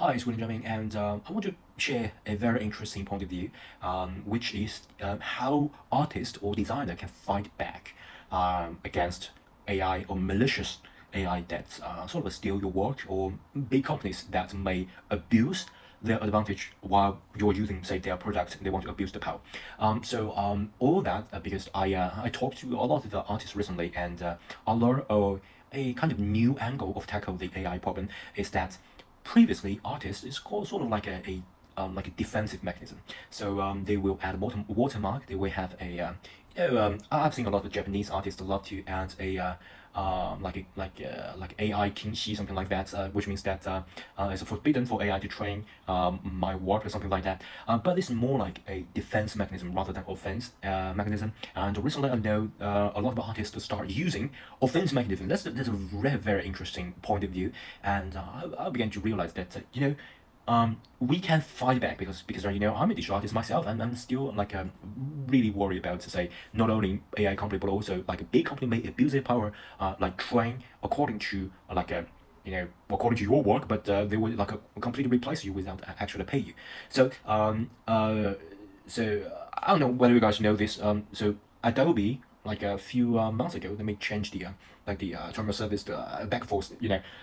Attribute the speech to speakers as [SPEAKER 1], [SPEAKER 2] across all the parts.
[SPEAKER 1] Hi, it's William Jamming, and I want to share a very interesting point of view, which is how artist or designer can fight back against AI or malicious AI that sort of steal your work, or big companies that may abuse their advantage while you're using, say, their product. They want to abuse the power. All that because I talked to a lot of the artists recently, and I learned a kind of new angle of tackle the AI problem is that previously artists is called sort of like a defensive mechanism. They will add a watermark. They will have I've seen a lot of Japanese artists love to add like AI kinshi, something like that, which means that it's forbidden for AI to train my work or something like that. But it's more like a defense mechanism rather than offense mechanism. And recently, I know a lot of artists to start using offense mechanism. That's a very interesting point of view, and I began to realize that we can fight back because I'm a digital artist myself, and I'm still really worried about, to say, not only AI company but also like a big company may abuse their power, like train according to according to your work, but they will completely replace you without actually pay you. So I don't know whether you guys know this. So Adobe, like a few months ago, they may change the term of service to back force.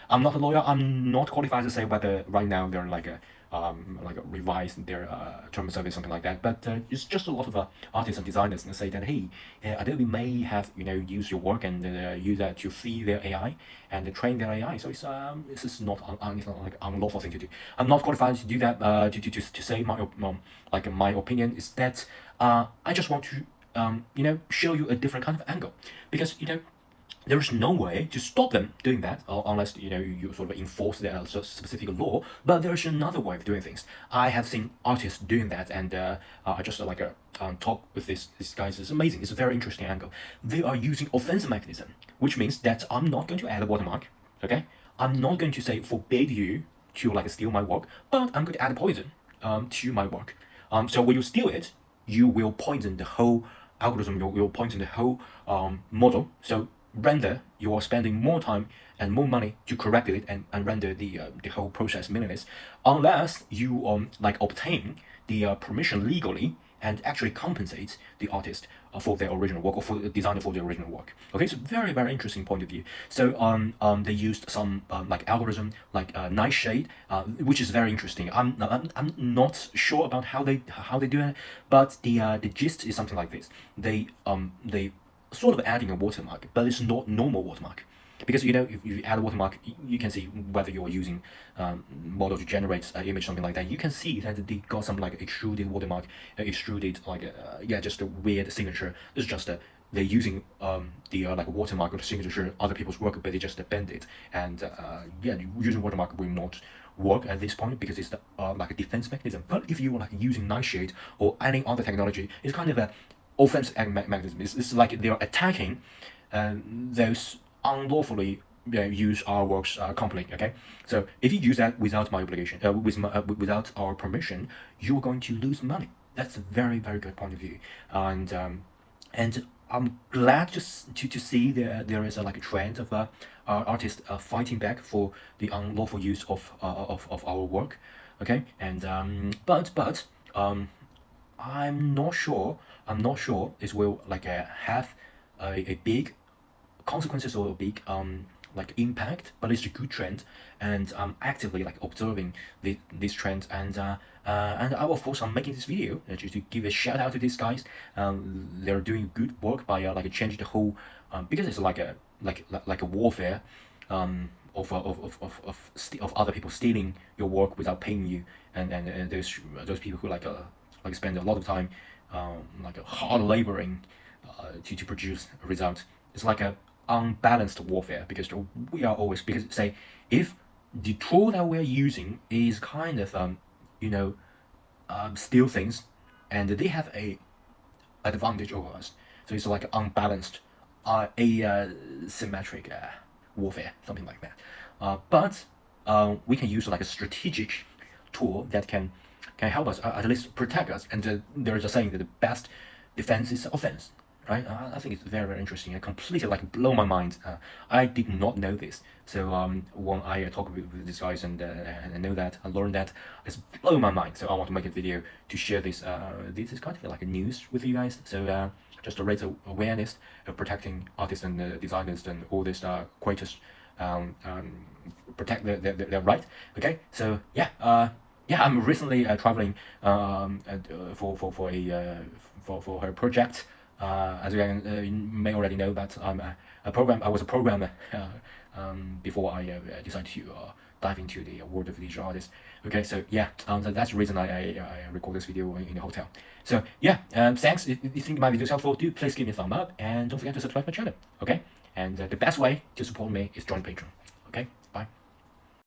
[SPEAKER 1] I'm not a lawyer. I'm not qualified to say whether right now they're like a revise their term of service, something like that. But it's just a lot of artists and designers and say that, hey, Adobe may have use your work and use that to feed their AI and train their AI. So this is not it's not like unlawful thing to do. I'm not qualified to do that. To say my opinion is that I just want to show you a different kind of angle, because there is no way to stop them doing that, unless you sort of enforce their specific law. But there is another way of doing things. I have seen artists doing that, and I just talk with this guys. It's amazing. It's a very interesting angle. They are using offensive mechanism, which means that I'm not going to add a watermark. Okay, I'm not going to say forbid you to steal my work, but I'm going to add a poison to my work. So when you steal it, you will poison the whole algorithm. You'll poison the whole model. So render, you are spending more time and more money to correct it, and render the whole process meaningless, unless you obtain the permission legally and actually compensate the artist for their original work, or for the designer for their original work. Okay, it's a very interesting point of view. So they used some algorithm like nightshade, which is very interesting. I'm not sure about how they do it, but the gist is something like this. They sort of adding a watermark, but it's not normal watermark. Because if you add a watermark, you can see whether you're using model to generate an image, something like that. You can see that they got some extruded watermark, extruded just a weird signature. It's just they're using the watermark or the signature other people's work, but they just bend it. And using watermark will not work at this point, because it's like a defense mechanism. But if you are using nightshade or any other technology, it's kind of a offense mechanism. It's like they're attacking those unlawfully use our works company. Okay, so if you use that without my obligation, without our permission, you're going to lose money. That's a very good point of view, and I'm glad to see there is a trend of artists fighting back for the unlawful use of our work. Okay, and but I'm not sure. I'm not sure this will have a big consequences or a big impact, but it's a good trend, and I'm actively observing this trend, and of course I'm making this video just to give a shout out to these guys. They're doing good work by changing the whole because it's like a warfare of other people stealing your work without paying you, and those people who spend a lot of time hard laboring to produce a result. It's like a unbalanced warfare, because we are always, because say if the tool that we're using is kind of steal things, and they have a advantage over us, so it's like unbalanced asymmetric warfare, something like that. But we can use a strategic tool that can help us, at least protect us. And there is a saying that the best defense is offense. right? I think it's very, very interesting. I completely like blow my mind. I did not know this. So when I talk with these guys and I know that, I learned that, it's blow my mind. So I want to make a video to share this. This is kind of like a news with you guys. So just to raise awareness of protecting artists and designers and all these creators, protect their right. Okay, so yeah. Yeah, I'm recently traveling for a for her project. As you may already know, that a program. I was a programmer before I decided to dive into the world of digital artists. Okay, so yeah, so that's the reason I record this video in the hotel. So yeah, thanks. If you think my video is helpful, do please give me a thumb up and don't forget to subscribe to my channel. Okay, and the best way to support me is join Patreon. Okay, bye.